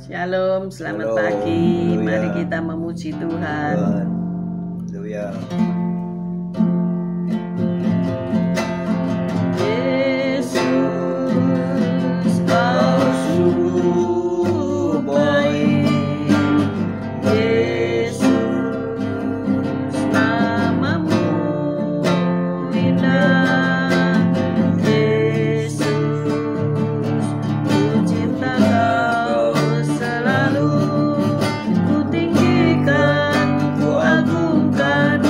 Shalom, selamat Shalom, pagi. haleluya. Mari kita memuji Tuhan. Haleluya. Yesus, Kau sungguh baik. Yesus, namamu indah. Yesus, ku cinta Kau selalu. Ku tinggikan, ku agungkan.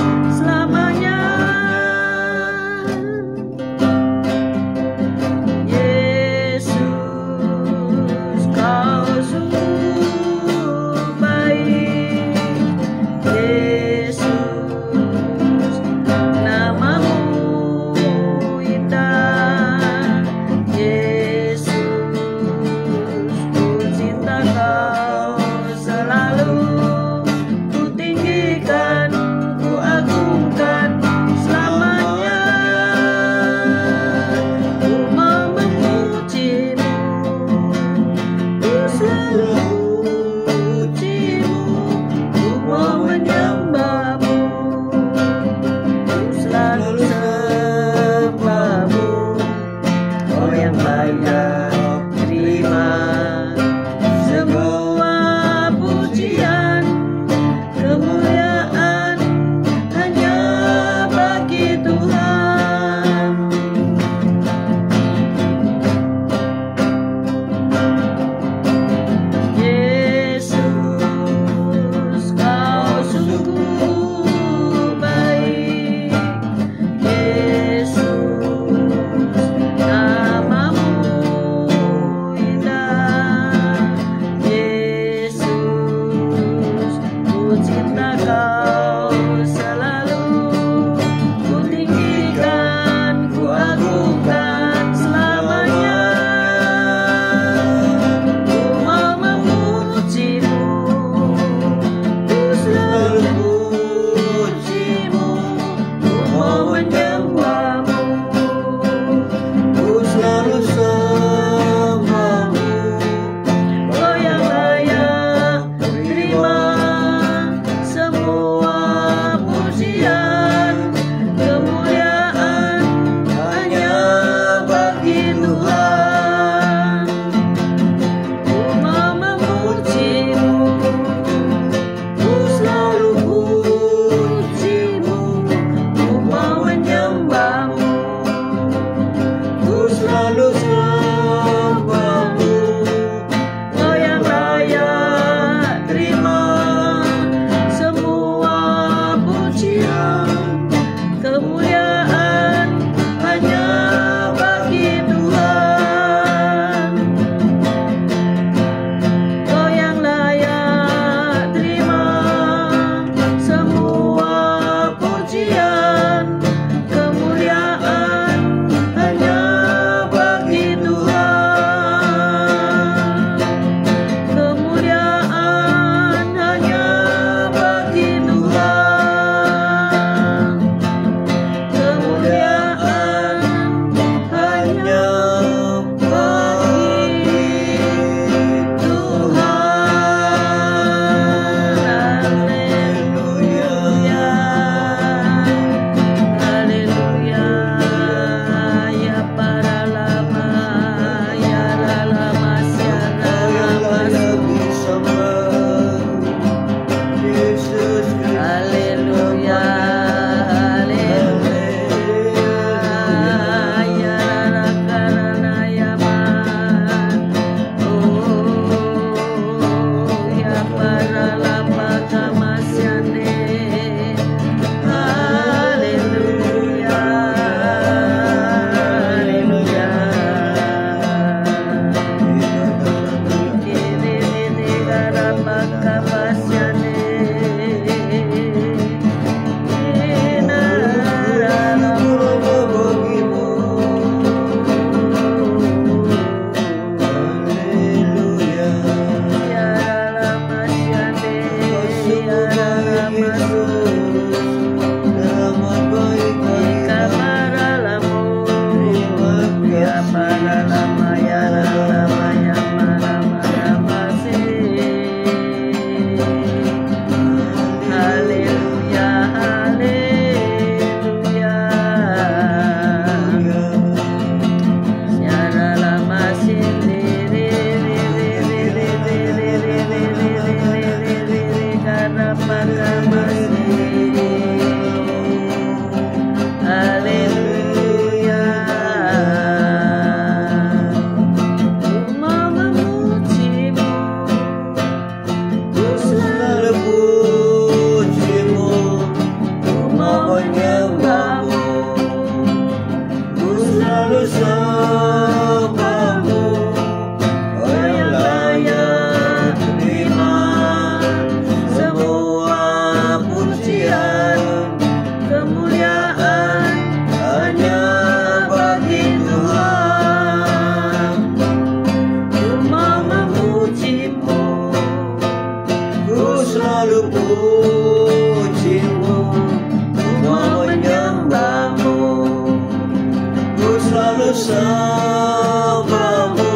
selalu sembahmu, Kau yang layak terima semua pujian, kemuliaan hanya bagi Tuhan. ku mau memujimu, Ku selalu pujimu, ku mau menyembahmu, ku selalu sembahmu,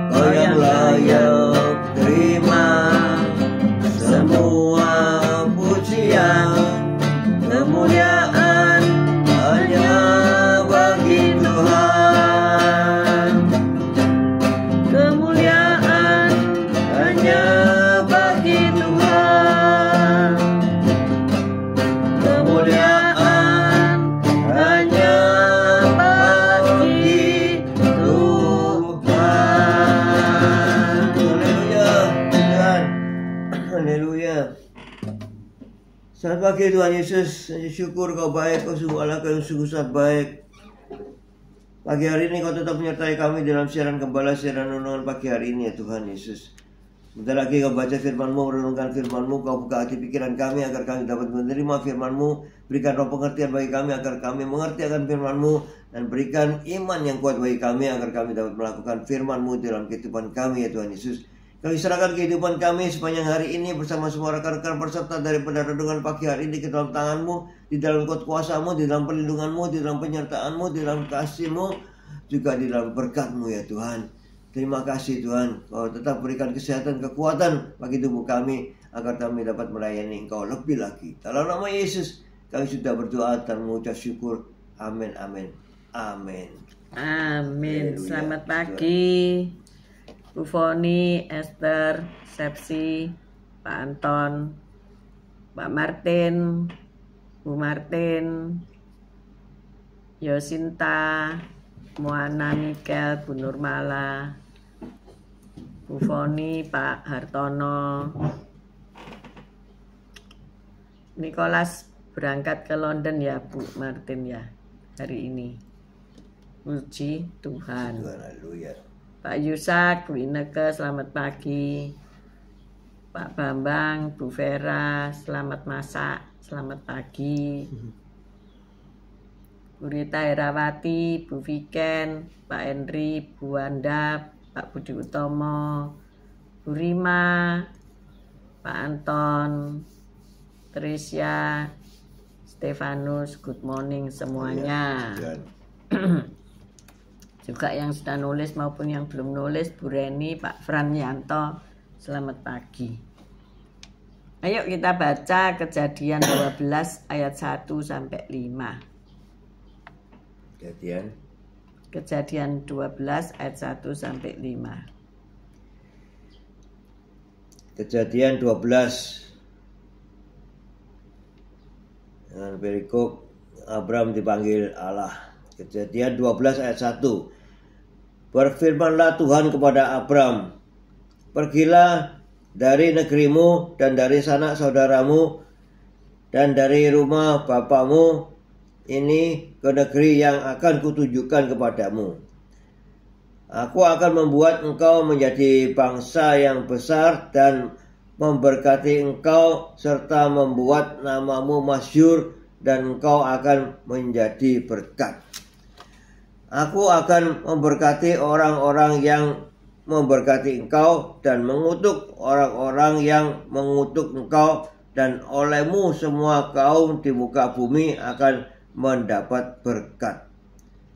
Kau yang layak terima semua pujian, kemuliaan hanya bagi Tuhan. kemuliaan hanya bagi Tuhan, kemuliaan hanya bagi Tuhan. Haleluya, Tuhan. Haleluya. Selamat pagi Tuhan Yesus. Syukur Kau baik, Kau sungguh Allah, Kau yang sungguh sangat baik. Pagi hari ini Kau tetap menyertai kami dalam siaran gembala, siaran renungan pagi hari ini ya Tuhan Yesus. Sebentar lagi Kau baca firman-Mu, merenungkan firman-Mu, Kau buka hati pikiran kami agar kami dapat menerima firman-Mu. Berikan roh pengertian bagi kami agar kami mengerti akan firman-Mu, dan berikan iman yang kuat bagi kami agar kami dapat melakukan firman-Mu dalam kehidupan kami ya Tuhan Yesus. Kami serahkan kehidupan kami sepanjang hari ini bersama semua rekan-rekan peserta daripada renungan pagi hari ini ke dalam tangan-Mu, di dalam kuasa-Mu, di dalam perlindungan-Mu, di dalam penyertaan-Mu, di dalam kasih-Mu, juga di dalam berkat-Mu ya Tuhan. Terima kasih Tuhan, Kau tetap berikan kesehatan, kekuatan bagi tubuh kami agar kami dapat melayani Engkau lebih lagi. Dalam nama Yesus kami sudah berdoa dan mengucap syukur. Amin, amin, amin. Amin. Haleluya. Selamat pagi Bu Foni, Esther, Sepsi, Pak Anton, Pak Martin, Bu Martin, Yosinta, Moana Mikel, Bu Nurmala, Bu Foni, Pak Hartono. Nicholas berangkat ke London ya Bu Martin ya hari ini. Puji Tuhan. Tuhan, haleluya. Pak Yusak, Bu Ineke, selamat pagi. Pak Bambang, Bu Vera, selamat masak, selamat pagi. Bu Rita Herawati, Bu Viken, Pak Henry, Bu Wanda, Pak Budi Utomo, Bu Rima, Pak Anton, Trisya, Stefanus, good morning semuanya. Tuhan. Juga yang sudah nulis maupun yang belum nulis, Bu Reni, Pak Fran Yanto, selamat pagi. Ayo kita baca Kejadian 12 ayat 1 sampai 5. Kejadian 12 ayat 1 sampai 5. Kejadian 12. Dengan perikop Abram dipanggil Allah. Kejadian 12 ayat 1. Berfirmanlah Tuhan kepada Abram, pergilah dari negerimu dan dari sanak saudaramu dan dari rumah bapamu ini ke negeri yang akan kutunjukkan kepadamu. Aku akan membuat engkau menjadi bangsa yang besar dan memberkati engkau serta membuat namamu masyhur dan engkau akan menjadi berkat. Aku akan memberkati orang-orang yang memberkati engkau dan mengutuk orang-orang yang mengutuk engkau, dan olehmu semua kaum di muka bumi akan mendapat berkat.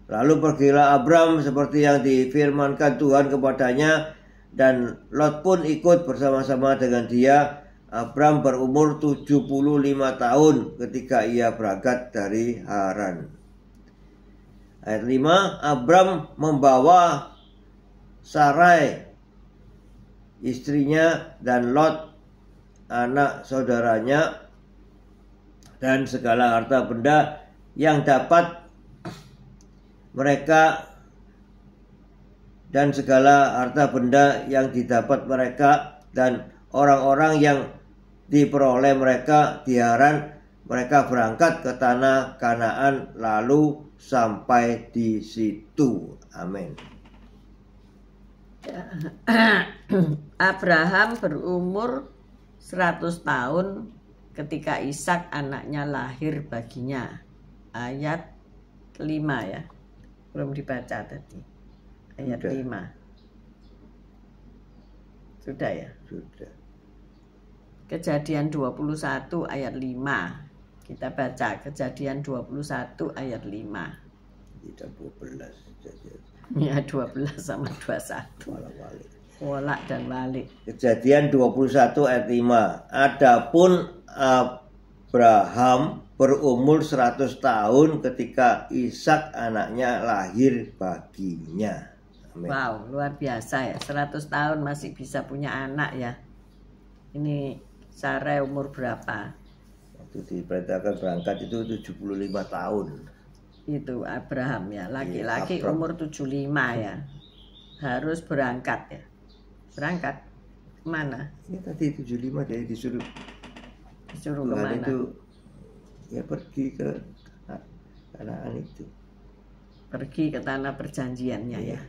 Lalu pergilah Abram seperti yang difirmankan Tuhan kepadanya, dan Lot pun ikut bersama-sama dengan dia. Abram berumur 75 tahun ketika ia berangkat dari Haran. Ayat 5, Abram membawa Sarai istrinya dan Lot anak saudaranya dan segala harta benda yang dapat mereka dan segala harta benda yang didapat mereka dan orang-orang yang diperoleh mereka di Haran. Mereka berangkat ke tanah Kanaan lalu sampai di situ. Amin. Abraham berumur 100 tahun ketika Ishak anaknya lahir baginya. Ayat 5 ya. Belum dibaca tadi. Ayat Sudah. 5. Sudah ya? Sudah. Kejadian 21 ayat 5. Kita baca Kejadian 21 ayat 5. Tidak 12. Ya 12 sama 21. Wala-wali. Wolak dan balik. Kejadian 21 ayat 5. Adapun Abraham berumur 100 tahun ketika Ishak anaknya lahir baginya. Amin. Wow, luar biasa ya. 100 tahun masih bisa punya anak ya. Ini Sarah umur berapa? Waktu diperintahkan berangkat itu 75 tahun. Itu Abraham ya. Laki-laki Abraham. umur 75 ya. Harus berangkat ya. Berangkat mana? Ya tadi 75 dia disuruh Disuruh Tuhan kemana? itu ya pergi ke Kanaan itu. Pergi ke tanah perjanjiannya Iya. ya.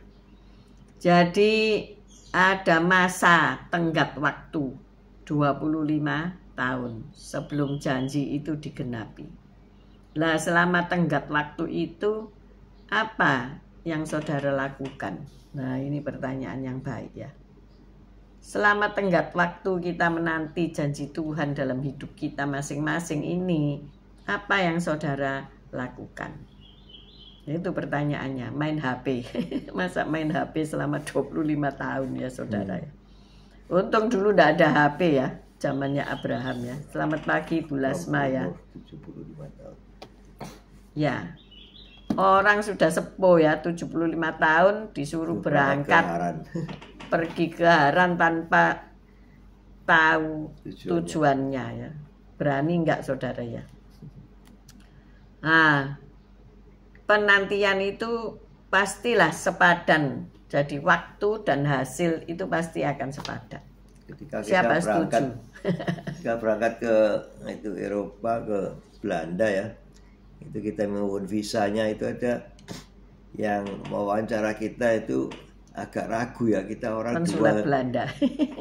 Jadi ada masa tenggat waktu 25 tahun sebelum janji itu digenapi. Lah selama tenggat waktu itu apa yang saudara lakukan? Nah ini pertanyaan yang baik ya. Selama tenggat waktu kita menanti janji Tuhan dalam hidup kita masing-masing ini, apa yang saudara lakukan? Itu pertanyaannya, main HP. Masa main HP selama 25 tahun ya saudara ya. Untung dulu tidak ada HP ya, zamannya Abraham ya. Selamat pagi Bu Lasma ya. 75 tahun. Ya, orang sudah sepuh ya, 75 tahun disuruh berangkat pergi ke Haran tanpa tahu tujuannya ya. Berani enggak saudara ya? Nah, penantian itu pastilah sepadan. Jadi waktu dan hasil itu pasti akan sepadan. Ketika kita Siapa berangkat, setuju? kita berangkat ke itu Eropa, ke Belanda ya, itu kita mohon visanya, itu ada yang mewawancara kita itu agak ragu ya, kita orang Konsulat dua Belanda.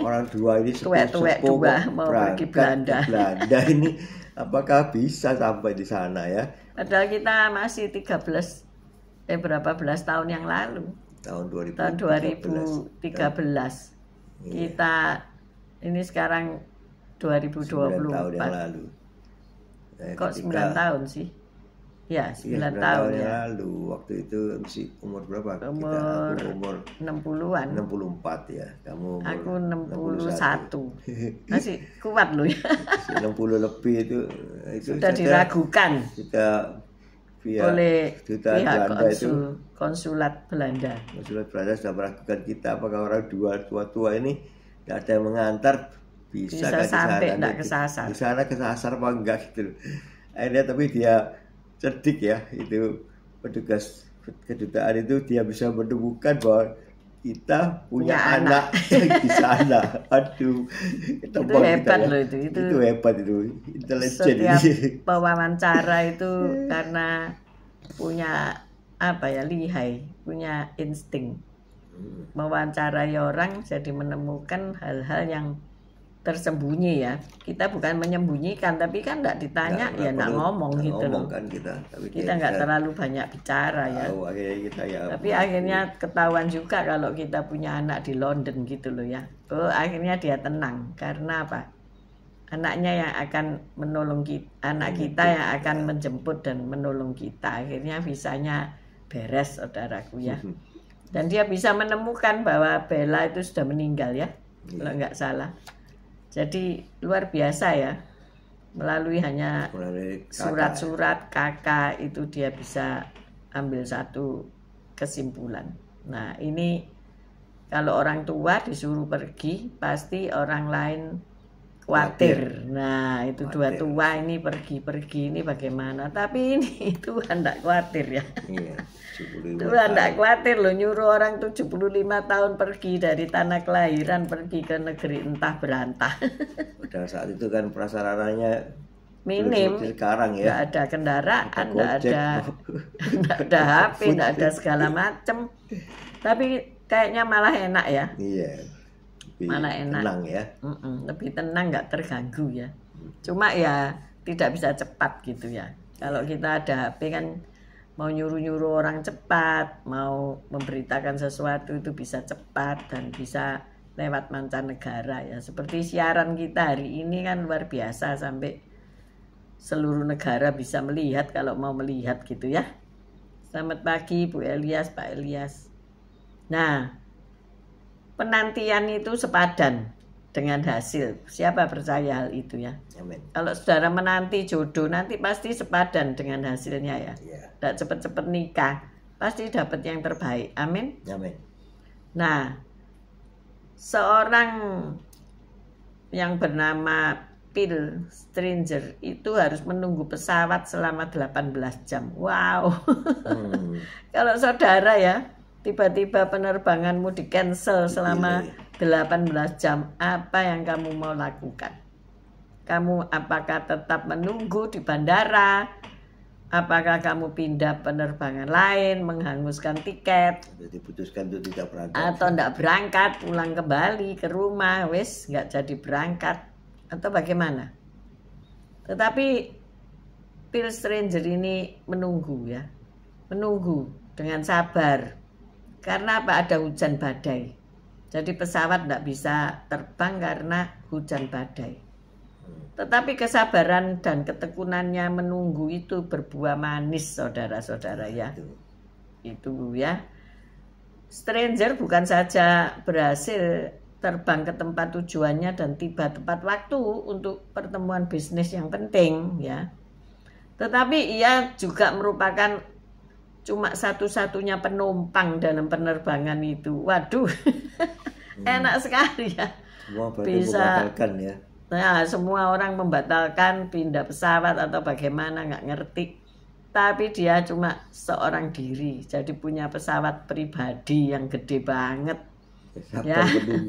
orang dua ini Tuwek-tuwek sepuh dua mau pergi Belanda. ke Belanda ini apakah bisa sampai di sana ya? Padahal kita masih 13 berapa belas tahun yang lalu. Tahun 2013. Tahun 2013. Kita ini sekarang 9 2024. tahun yang lalu. Kok 9 tahun sih? Ya, 9 tahun yang ya. lalu. Waktu itu masih umur berapa? Umur Aku umur 60-an. 64 ya. Kamu umur Aku 61. Masih kuat loh ya. 60 lebih itu Sudah diragukan kita via oleh duta pihak Belanda itu. konsulat Belanda. Konsulat Belanda sudah meragukan kita, apakah orang tua-tua ini tidak ada yang mengantar bisa kan sampai di sana, tidak kesasar. di sana kesasar apa enggak gitu. Akhirnya tapi dia cerdik ya, itu petugas kedutaan itu, dia bisa menemukan bahwa kita punya anak di sana. Aduh, itu hebat ya. loh itu hebat itu, intelijen. Setiap pewawancara itu karena punya apa ya, lihai, punya insting mewawancarai orang, jadi menemukan hal-hal yang tersembunyi ya. Kita bukan menyembunyikan, tapi kan tidak ditanya ya tidak ngomong gitu loh. Kan kita nggak terlalu banyak bicara ya. Tapi akhirnya ketahuan juga kalau kita punya anak di London gitu loh ya. Oh akhirnya dia tenang karena apa? Anaknya yang akan menolong kita, anak kita yang akan menjemput dan menolong kita. Akhirnya visanya beres saudaraku ya. Dan dia bisa menemukan bahwa Bella itu sudah meninggal ya, kalau nggak salah. Jadi luar biasa ya, melalui hanya surat-surat kakak itu dia bisa ambil satu kesimpulan. Nah ini kalau orang tua disuruh pergi, pasti orang lain khawatir. Nah itu dua tua ini pergi-pergi ini bagaimana. Tapi ini Tuhan tidak khawatir ya. Iya, Tuhan tidak khawatir loh, nyuruh orang 75 tahun pergi dari tanah kelahiran, pergi ke negeri entah berantah. Pada saat itu kan prasarananya minim. Sekarang ya. Nggak ada kendaraan, nggak ada HP, nggak ada segala macem. Tapi kayaknya malah enak ya. Iya. Malah enak. Tenang ya. Lebih tenang, nggak terganggu ya. Cuma ya tidak bisa cepat gitu ya. Kalau kita ada HP kan mau nyuruh-nyuruh orang cepat, mau memberitakan sesuatu itu bisa cepat dan bisa lewat mancanegara ya. Seperti siaran kita hari ini kan luar biasa, sampai seluruh negara bisa melihat kalau mau melihat gitu ya. Selamat pagi Bu Elias, Pak Elias. Nah, penantian itu sepadan dengan hasil. Siapa percaya hal itu ya? Amin. Kalau saudara menanti jodoh, nanti pasti sepadan dengan hasilnya ya. Tidak cepat-cepat nikah, pasti dapat yang terbaik. Amin. Amin. Nah, seorang yang bernama Phil Stranger itu harus menunggu pesawat selama 18 jam. Wow. Kalau saudara ya, tiba-tiba penerbanganmu di cancel selama 18 jam, apa yang kamu mau lakukan? Kamu apakah tetap menunggu di bandara? Apakah kamu pindah penerbangan lain, menghanguskan tiket? Diputuskan untuk tidak berangkat. Atau tidak berangkat, pulang kembali ke rumah, wis nggak jadi berangkat. Atau bagaimana? Tetapi Phil Stranger ini menunggu ya. Menunggu dengan sabar. Karena apa? Ada hujan badai. Jadi pesawat tidak bisa terbang karena hujan badai. Tetapi kesabaran dan ketekunannya menunggu itu berbuah manis, saudara-saudara ya. Itu ya. Stranger bukan saja berhasil terbang ke tempat tujuannya dan tiba tepat waktu untuk pertemuan bisnis yang penting ya. Tetapi ia juga merupakan cuma satu-satunya penumpang dalam penerbangan itu. Waduh, enak sekali ya. Semua bisa membatalkan ya. Nah, semua orang membatalkan pindah pesawat atau bagaimana, nggak ngerti. Tapi dia cuma seorang diri, jadi punya pesawat pribadi yang gede banget. Ya,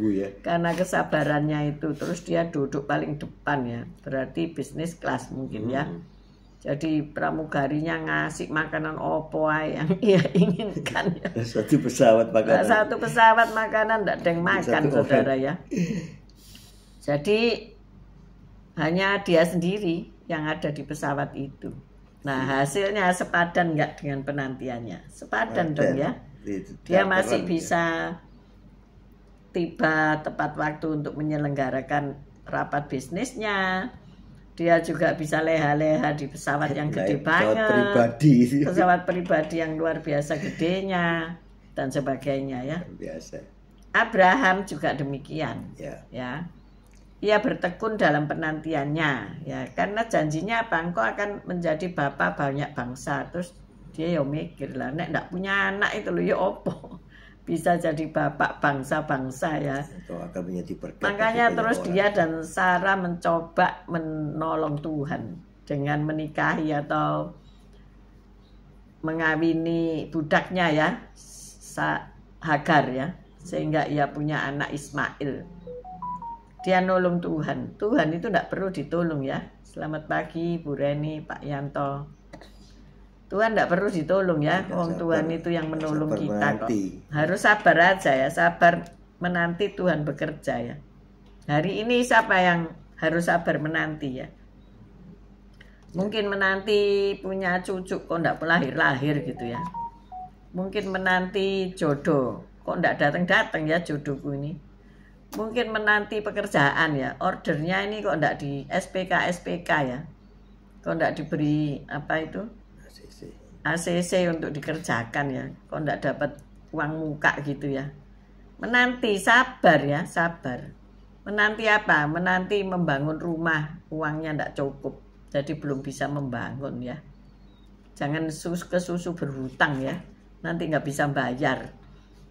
ya. Karena kesabarannya itu. Terus dia duduk paling depan ya, berarti bisnis kelas mungkin ya. Jadi pramugarinya ngasih makanan opo yang ia inginkan ya. Satu pesawat makanan. Satu pesawat makanan tidak ada yang makan, saudara ya. Jadi hanya dia sendiri yang ada di pesawat itu. Nah, hasilnya sepadan nggak dengan penantiannya? Sepadan dong ya. Dia masih bisa tiba tepat waktu untuk menyelenggarakan rapat bisnisnya. Dia juga bisa leha-leha di pesawat yang gede banget. Pesawat pribadi yang luar biasa gedenya dan sebagainya ya. Biasa. Abraham juga demikian. Ya. Ia bertekun dalam penantiannya ya, karena janjinya apa? Engkau akan menjadi bapak banyak bangsa. Terus dia ya mikir lah, nek ndak punya anak itu loh ya opo bisa jadi bapak bangsa-bangsa ya. Makanya terus dia dan Sarah mencoba menolong Tuhan dengan menikahi atau mengawini budaknya ya, Hagar ya, sehingga ia punya anak Ismail. Dia nolong Tuhan. Tuhan itu tidak perlu ditolong ya. Selamat pagi Bu Reni, Pak Yanto. Tuhan tidak perlu ditolong ya. Tuhan itu yang menolong kita kok. Harus sabar aja ya. Sabar menanti Tuhan bekerja ya. Hari ini siapa yang harus sabar menanti ya? Mungkin menanti punya cucu kok tidak lahir-lahir gitu ya. Mungkin menanti jodoh kok tidak datang-datang ya jodohku ini. Mungkin menanti pekerjaan ya, ordernya ini kok enggak di SPK ya, kok enggak diberi apa itu ACC untuk dikerjakan ya, kok enggak dapat uang muka gitu ya. Menanti, sabar ya, sabar. Menanti apa? Menanti membangun rumah, uangnya enggak cukup, jadi belum bisa membangun ya. Jangan ke susu berhutang ya, nanti nggak bisa bayar.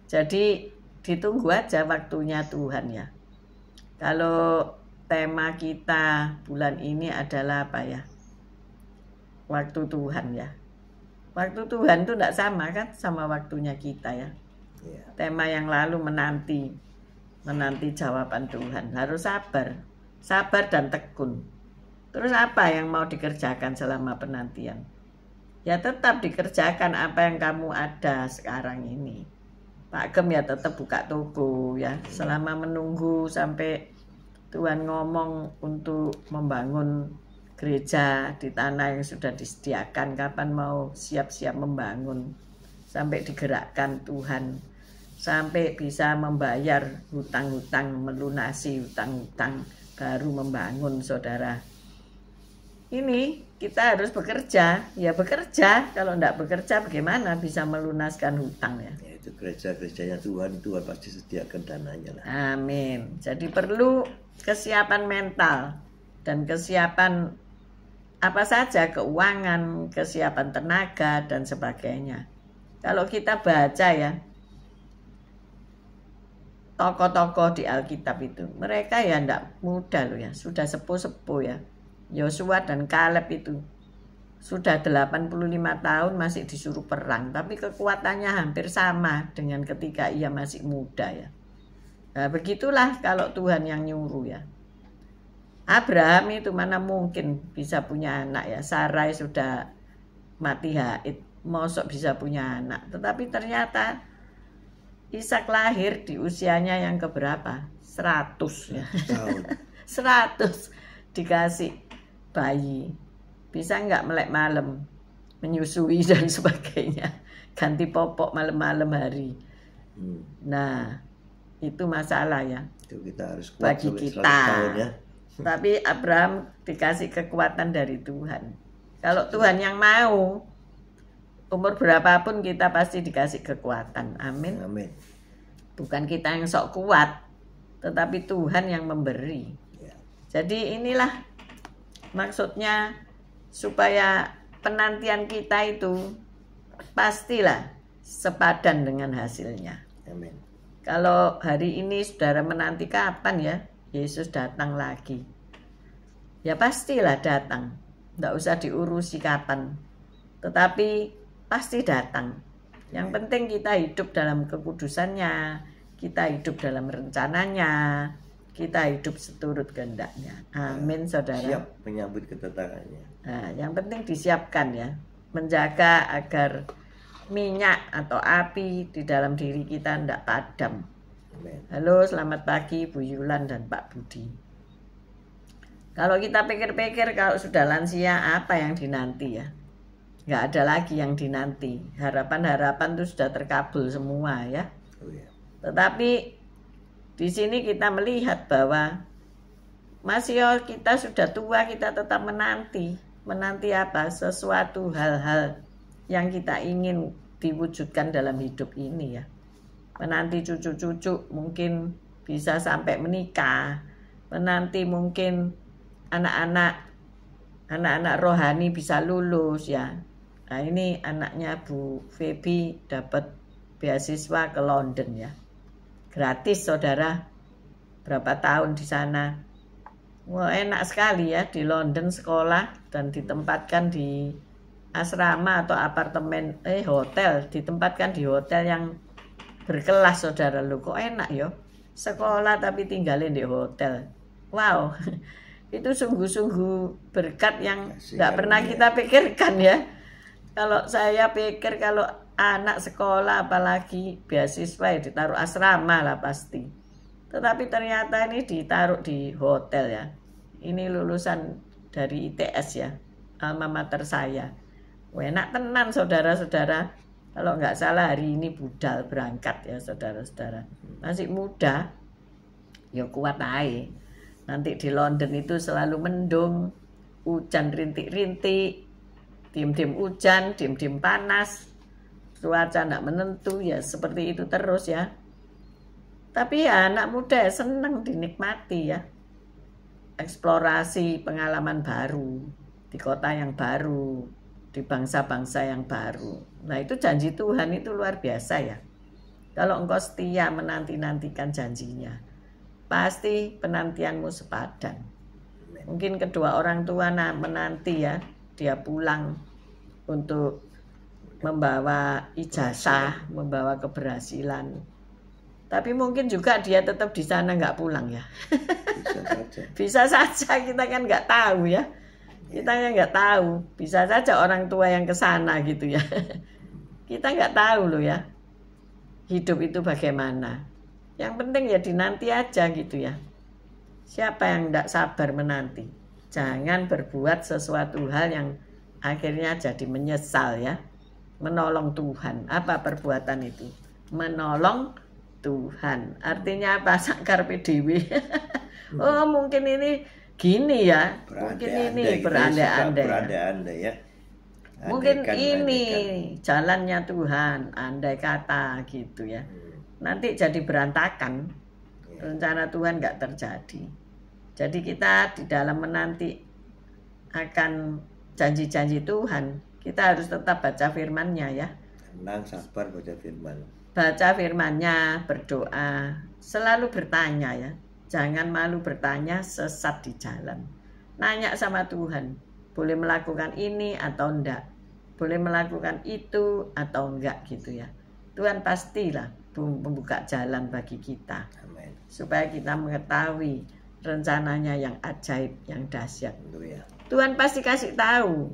Jadi ditunggu aja waktunya Tuhan ya. Kalau tema kita bulan ini adalah apa ya? Waktu Tuhan ya. Waktu Tuhan itu tidak sama kan sama waktunya kita ya. Tema yang lalu menanti jawaban Tuhan. Harus sabar dan tekun. Terus apa yang mau dikerjakan selama penantian? Ya tetap dikerjakan apa yang kamu ada sekarang ini. Pak Gem ya tetap buka toko ya. Selama menunggu sampai Tuhan ngomong untuk membangun gereja di tanah yang sudah disediakan, kapan mau siap-siap membangun, sampai digerakkan Tuhan, sampai bisa membayar hutang-hutang, melunasi hutang-hutang, baru membangun, saudara. Ini kita harus bekerja, ya bekerja. Kalau tidak bekerja bagaimana bisa melunaskan hutang ya? Ya, itu gereja-gerejanya Tuhan pasti sediakan dananya lah. Amin. Jadi perlu kesiapan mental dan kesiapan apa saja, keuangan, kesiapan tenaga dan sebagainya. Kalau kita baca ya, tokoh-tokoh di Alkitab itu, mereka ya tidak muda loh ya, sudah sepuh-sepuh ya. Yosua dan Kaleb itu sudah 85 tahun masih disuruh perang, tapi kekuatannya hampir sama dengan ketika ia masih muda ya. Nah, begitulah kalau Tuhan yang nyuruh ya. Abraham itu mana mungkin bisa punya anak ya. Sarai sudah mati haid, mosok bisa punya anak. Tetapi ternyata Ishak lahir di usianya yang keberapa? 100 ya. 100 dikasih bayi. Bisa nggak melek malam, menyusui dan sebagainya, ganti popok malam-malam hari. Nah, itu masalah ya. Itu kita harus kuat bagi kita. Tahun, ya. Tapi Abraham dikasih kekuatan dari Tuhan. Kalau Tuhan yang mau, umur berapapun kita pasti dikasih kekuatan. Amin. Amin. Bukan kita yang sok kuat, tetapi Tuhan yang memberi. Ya. Jadi inilah maksudnya, supaya penantian kita itu pastilah sepadan dengan hasilnya. Amin. Kalau hari ini saudara menanti kapan ya Yesus datang lagi, ya pastilah datang. Tidak usah diurusi kapan, tetapi pasti datang. Yang penting kita hidup dalam kekudusannya, kita hidup dalam rencananya, kita hidup seturut kehendaknya. Amin, saudara. Siap menyambut kedatangannya. Nah, yang penting disiapkan ya, menjaga agar minyak atau api di dalam diri kita tidak padam. Amen. Halo, selamat pagi Bu Yulan dan Pak Budi. Kalau kita pikir-pikir, kalau sudah lansia apa yang dinanti ya? Nggak ada lagi yang dinanti. Harapan-harapan itu sudah terkabul semua ya. Oh, ya. Tetapi di sini kita melihat bahwa masih kita sudah tua, kita tetap menanti. Menanti apa? Sesuatu hal-hal yang kita ingin diwujudkan dalam hidup ini ya. Menanti cucu-cucu mungkin bisa sampai menikah. Menanti mungkin anak-anak rohani bisa lulus ya. Nah, ini anaknya Bu Feby dapat beasiswa ke London ya. Gratis, saudara. Berapa tahun di sana. Wah, enak sekali ya di London sekolah dan ditempatkan di asrama atau apartemen, hotel. Ditempatkan di hotel yang berkelas, saudara. Loh, kok enak ya? Sekolah tapi tinggalin di hotel. Wow, itu sungguh-sungguh berkat yang nggak pernah kita pikirkan ya. Kalau saya pikir kalau anak sekolah apalagi beasiswa ya ditaruh asrama lah pasti. Tetapi ternyata ini ditaruh di hotel ya. Ini lulusan dari ITS ya, alma mater saya. Enak tenan saudara-saudara. Kalau nggak salah hari ini budal berangkat ya saudara-saudara. Masih muda, ya kuat aja. Nanti di London itu selalu mendung, hujan rintik-rintik, diem-diem hujan, diem-diem panas. Cuaca tidak menentu ya, seperti itu terus ya. Tapi ya anak muda ya senang dinikmati ya. Eksplorasi pengalaman baru di kota yang baru, di bangsa-bangsa yang baru. Nah, itu janji Tuhan itu luar biasa ya. Kalau engkau setia menanti-nantikan janjinya, pasti penantianmu sepadan. Mungkin kedua orang tua menanti ya, dia pulang untuk membawa ijazah, membawa keberhasilan. Tapi mungkin juga dia tetap di sana nggak pulang ya. Bisa saja. Bisa saja, kita kan nggak tahu ya. Kita nggak tahu. Bisa saja orang tua yang ke sana gitu ya. Kita nggak tahu loh ya. Hidup itu bagaimana. Yang penting ya dinanti aja gitu ya. Siapa yang tidak sabar menanti? Jangan berbuat sesuatu hal yang akhirnya jadi menyesal ya. Menolong Tuhan. Apa perbuatan itu? Menolong Tuhan. Artinya apa? Sakar PDW. Oh mungkin ini gini ya. Mungkin ini berandai-andai ya. Mungkin ini jalannya Tuhan. Andai kata gitu ya. Nanti jadi berantakan. Rencana Tuhan nggak terjadi. Jadi kita di dalam menanti akan janji-janji Tuhan, kita harus tetap baca firman-Nya ya. Tenang, sabar baca firman. Baca firman-Nya, berdoa, selalu bertanya ya. Jangan malu bertanya sesat di jalan. Nanya sama Tuhan, boleh melakukan ini atau enggak? Boleh melakukan itu atau enggak gitu ya. Tuhan pastilah membuka jalan bagi kita. Amin. Supaya kita mengetahui rencananya yang ajaib, yang dahsyat. Ya. Tuhan pasti kasih tahu.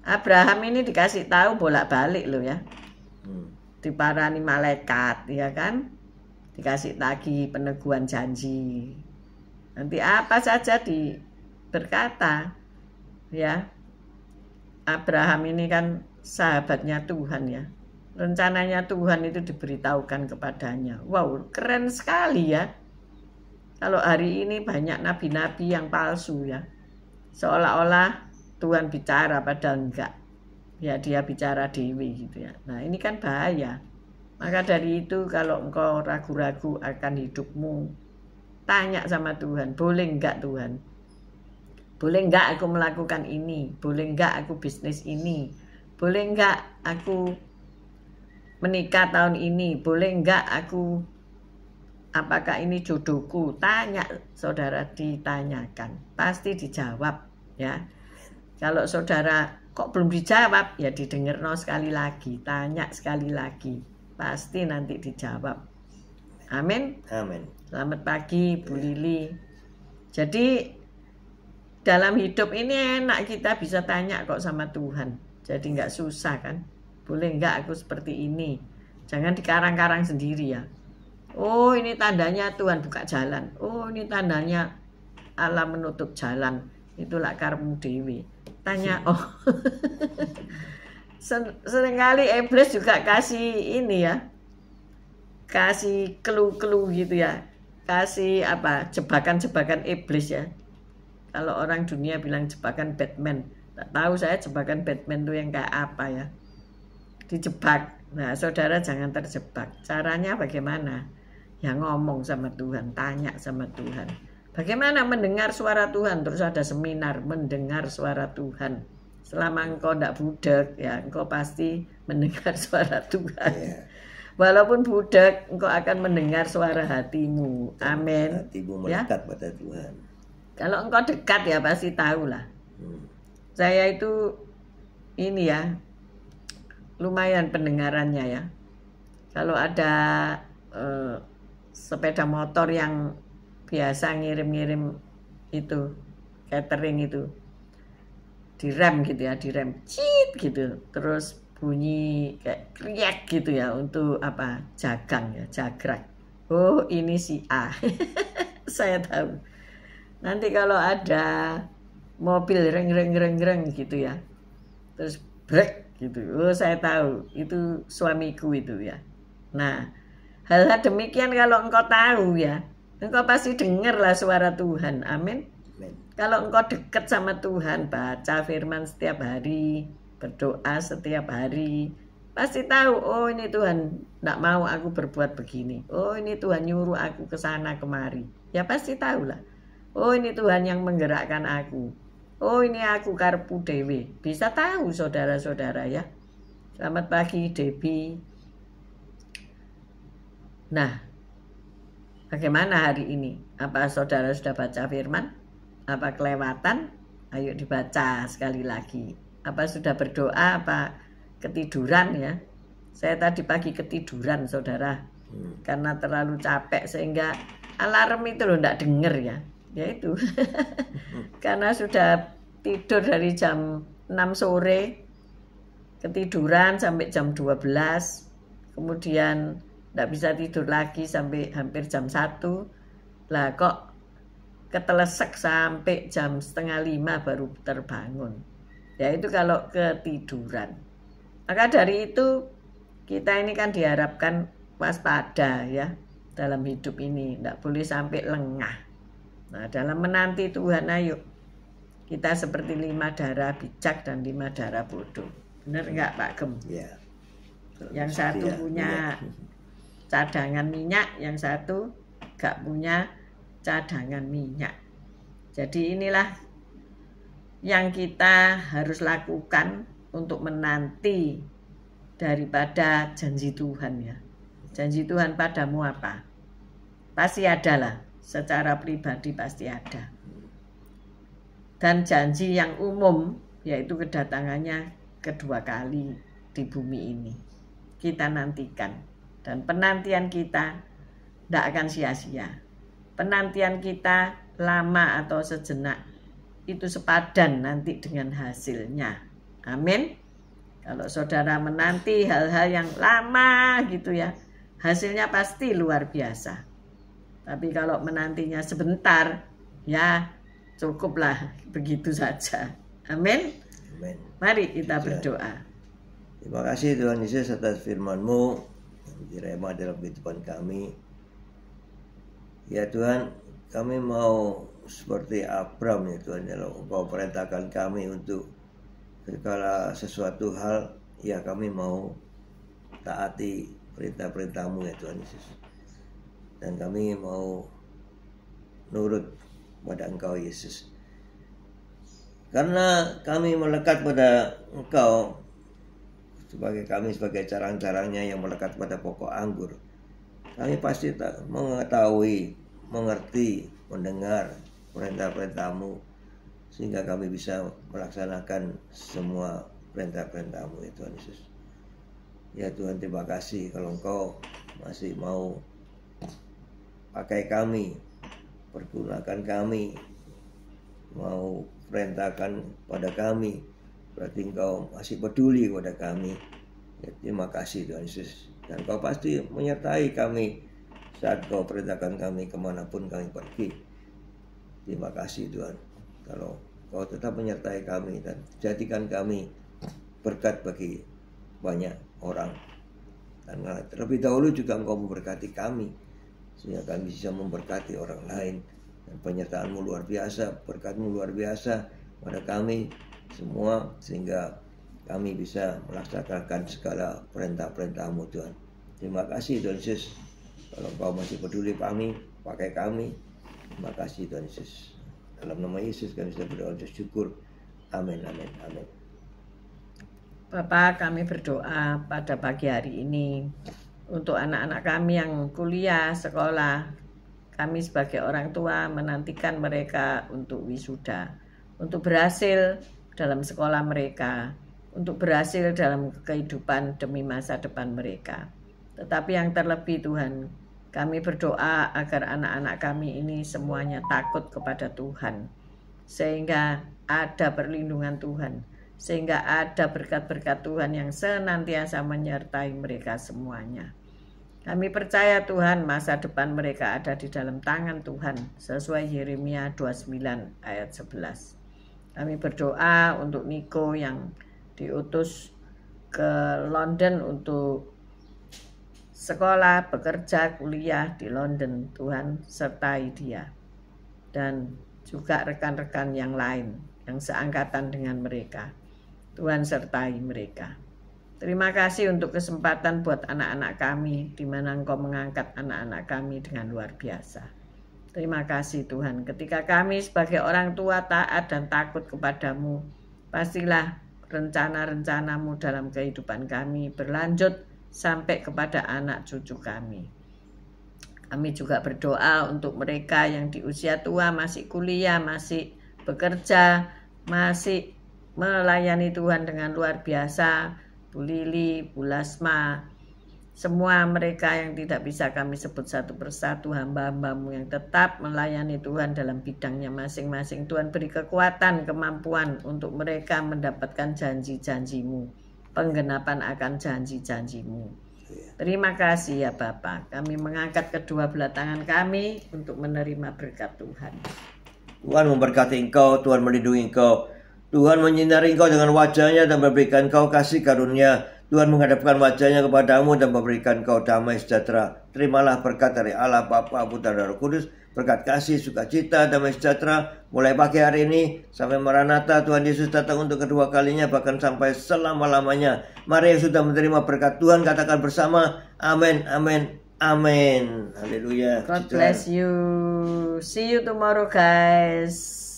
Abraham ini dikasih tahu bolak-balik loh ya. Diparani malaikat ya kan. Dikasih lagi peneguhan janji. Nanti apa saja berkata ya. Abraham ini kan sahabatnya Tuhan ya. Rencananya Tuhan itu diberitahukan kepadanya. Wow, keren sekali ya. Kalau hari ini banyak nabi-nabi yang palsu ya. Seolah-olah Tuhan bicara padahal enggak. Ya dia bicara dewi gitu ya. Nah ini kan bahaya. Maka dari itu kalau engkau ragu-ragu akan hidupmu, tanya sama Tuhan, boleh enggak Tuhan? Boleh enggak aku melakukan ini? Boleh enggak aku bisnis ini? Boleh enggak aku menikah tahun ini? Boleh enggak aku, apakah ini jodohku? Tanya saudara, ditanyakan. Pasti dijawab ya. Kalau saudara kok belum dijawab, ya didengar sekali lagi. Tanya sekali lagi. Pasti nanti dijawab. Amin. Amin. Selamat pagi Bu Lili. Jadi dalam hidup ini enak kita bisa tanya kok sama Tuhan. Jadi nggak susah kan. Boleh nggak aku seperti ini? Jangan dikarang-karang sendiri ya. Oh ini tandanya Tuhan buka jalan. Oh ini tandanya Allah menutup jalan. Itulah karepmu dewi. Tanya oh. Seringkali iblis juga kasih ini ya. Kasih clue-clue gitu ya. Kasih apa? Jebakan-jebakan iblis ya. Kalau orang dunia bilang jebakan Batman. Tak tahu saya jebakan Batman itu yang kayak apa ya. Dijebak. Nah saudara jangan terjebak. Caranya bagaimana? Ya ngomong sama Tuhan. Tanya sama Tuhan. Bagaimana mendengar suara Tuhan? Terus ada seminar mendengar suara Tuhan. Selama engkau tidak budak ya engkau pasti mendengar suara Tuhan. Yeah. Walaupun budak engkau akan mendengar suara hatimu. Amin. Hatimu melekat pada Tuhan. Kalau engkau dekat ya pasti tahulah. Saya itu ini ya lumayan pendengarannya ya. Kalau ada sepeda motor yang biasa ngirim-ngirim itu catering itu direm gitu ya, direm cit gitu, terus bunyi kayak kriak gitu ya untuk apa jagang ya, jagrak. Oh ini si A. Saya tahu. Nanti kalau ada mobil reng gitu ya, terus brek gitu, oh saya tahu itu suamiku itu ya. Nah hal-hal demikian kalau engkau tahu ya, engkau pasti dengarlah suara Tuhan. Amin. Kalau engkau dekat sama Tuhan, baca firman setiap hari, berdoa setiap hari, pasti tahu, oh ini Tuhan tidak mau aku berbuat begini. Oh ini Tuhan nyuruh aku ke sana kemari. Ya pasti tahulah. Oh ini Tuhan yang menggerakkan aku. Oh ini aku karepku dewe. Bisa tahu saudara-saudara ya. Selamat pagi Debbie. Nah, bagaimana hari ini? Apa saudara sudah baca firman? Apa kelewatan? Ayo dibaca sekali lagi. Apa sudah berdoa? Apa ketiduran ya? Saya tadi pagi ketiduran saudara. Karena terlalu capek sehingga alarm itu loh enggak denger ya. Ya itu. Karena sudah tidur dari jam 6 sore, ketiduran sampai jam 12, kemudian tidak bisa tidur lagi sampai hampir jam 1. Lah kok ketelesek sampai jam 4:30 baru terbangun. Ya itu kalau ketiduran. Maka dari itu kita ini kan diharapkan waspada ya dalam hidup ini, tidak boleh sampai lengah. Nah, dalam menanti Tuhan, ayo kita seperti 5 darah bijak dan 5 darah bodoh. Benar enggak Pak Gem? Ya. Yang satu punya cadangan minyak, yang satu enggak punya cadangan minyak. Jadi inilah yang kita harus lakukan untuk menanti daripada janji Tuhan ya. Janji Tuhan padamu apa? Pasti ada lah, secara pribadi pasti ada. Dan janji yang umum yaitu kedatangannya kedua kali di bumi ini. Kita nantikan. Dan penantian kita tidak akan sia-sia. Penantian kita lama atau sejenak itu sepadan nanti dengan hasilnya. Amin. Kalau saudara menanti hal-hal yang lama gitu ya, hasilnya pasti luar biasa. Tapi kalau menantinya sebentar, ya cukuplah begitu saja. Amin. Amin. Mari kita berdoa. Terima kasih Tuhan Yesus atas firman-Mu yang direma dalam kehidupan kami. Ya Tuhan, kami mau seperti Abram ya Tuhan, kalau Engkau perintahkan kami untuk segala sesuatu hal, ya kami mau taati perintah-perintah-Mu ya Tuhan Yesus. Dan kami mau nurut pada Engkau Yesus. Karena kami melekat pada Engkau, kami sebagai carang-carangnya yang melekat pada pokok anggur, kami pasti mengetahui, mengerti, mendengar perintah-perintah-Mu, sehingga kami bisa melaksanakan semua perintah-perintah-Mu ya Tuhan Yesus. Ya Tuhan, terima kasih kalau Engkau masih mau pakai kami, pergunakan kami, mau perintahkan pada kami, berarti Engkau masih peduli kepada kami. Ya, terima kasih Tuhan Yesus. Dan Engkau pasti menyertai kami saat Engkau perintahkan kami kemanapun kami pergi. Terima kasih Tuhan, kalau Kau tetap menyertai kami dan jadikan kami berkat bagi banyak orang. Dan terlebih dahulu juga Engkau memberkati kami, sehingga kami bisa memberkati orang lain. Dan penyertaan-Mu luar biasa, berkat-Mu luar biasa pada kami semua, sehingga kami bisa melaksanakan segala perintah-perintah-Mu Tuhan. Terima kasih Tuhan Yesus, kalau Engkau masih peduli kami, pakai kami. Terima kasih Tuhan Yesus. Dalam nama Yesus kami sudah berdoa dan syukur. Amin, amin, amin. Bapak, kami berdoa pada pagi hari ini untuk anak-anak kami yang kuliah, sekolah. Kami sebagai orang tua menantikan mereka untuk wisuda, untuk berhasil dalam sekolah mereka, untuk berhasil dalam kehidupan demi masa depan mereka. Tetapi yang terlebih Tuhan, kami berdoa agar anak-anak kami ini semuanya takut kepada Tuhan, sehingga ada perlindungan Tuhan, sehingga ada berkat-berkat Tuhan yang senantiasa menyertai mereka semuanya. Kami percaya Tuhan, masa depan mereka ada di dalam tangan Tuhan, sesuai Yeremia 29 ayat 11. Kami berdoa untuk Niko yang diutus ke London untuk sekolah, bekerja, kuliah di London. Tuhan sertai dia. Dan juga rekan-rekan yang lain yang seangkatan dengan mereka. Tuhan sertai mereka. Terima kasih untuk kesempatan buat anak-anak kami, di mana Engkau mengangkat anak-anak kami dengan luar biasa. Terima kasih Tuhan. Ketika kami sebagai orang tua taat dan takut kepadamu, pastilah rencana-rencana-Mu dalam kehidupan kami berlanjut sampai kepada anak cucu kami. Kami juga berdoa untuk mereka yang di usia tua, masih kuliah, masih bekerja, masih melayani Tuhan dengan luar biasa. Bu Lili, Bu Lasma, Semua mereka yang tidak bisa kami sebut satu persatu, hamba-hambamu yang tetap melayani Tuhan dalam bidangnya masing-masing. Tuhan beri kekuatan, kemampuan untuk mereka mendapatkan janji-janjimu, penggenapan akan janji-janjimu. Terima kasih ya Bapa. Kami mengangkat kedua belah tangan kami untuk menerima berkat Tuhan. Tuhan memberkati engkau, Tuhan melindungi engkau, Tuhan menyinari engkau dengan wajahnya dan memberikan engkau kasih karunia. Tuhan menghadapkan wajahnya kepadamu dan memberikan engkau damai sejahtera. Terimalah berkat dari Allah Bapa, Putra dan Roh Kudus, berkat kasih, sukacita, damai sejahtera mulai pagi hari ini sampai Maranatha Tuhan Yesus datang untuk kedua kalinya, bahkan sampai selama-lamanya. Mari yang sudah menerima berkat Tuhan katakan bersama, amin, amin, amin. Haleluya. God bless you. See you tomorrow guys.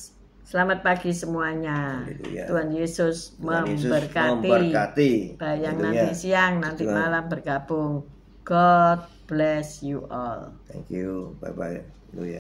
Selamat pagi semuanya. Haleluya. Tuhan Yesus Yesus memberkati. Bayang nanti siang, nanti malam bergabung. God bless you all. Thank you. Bye-bye. Haleluya.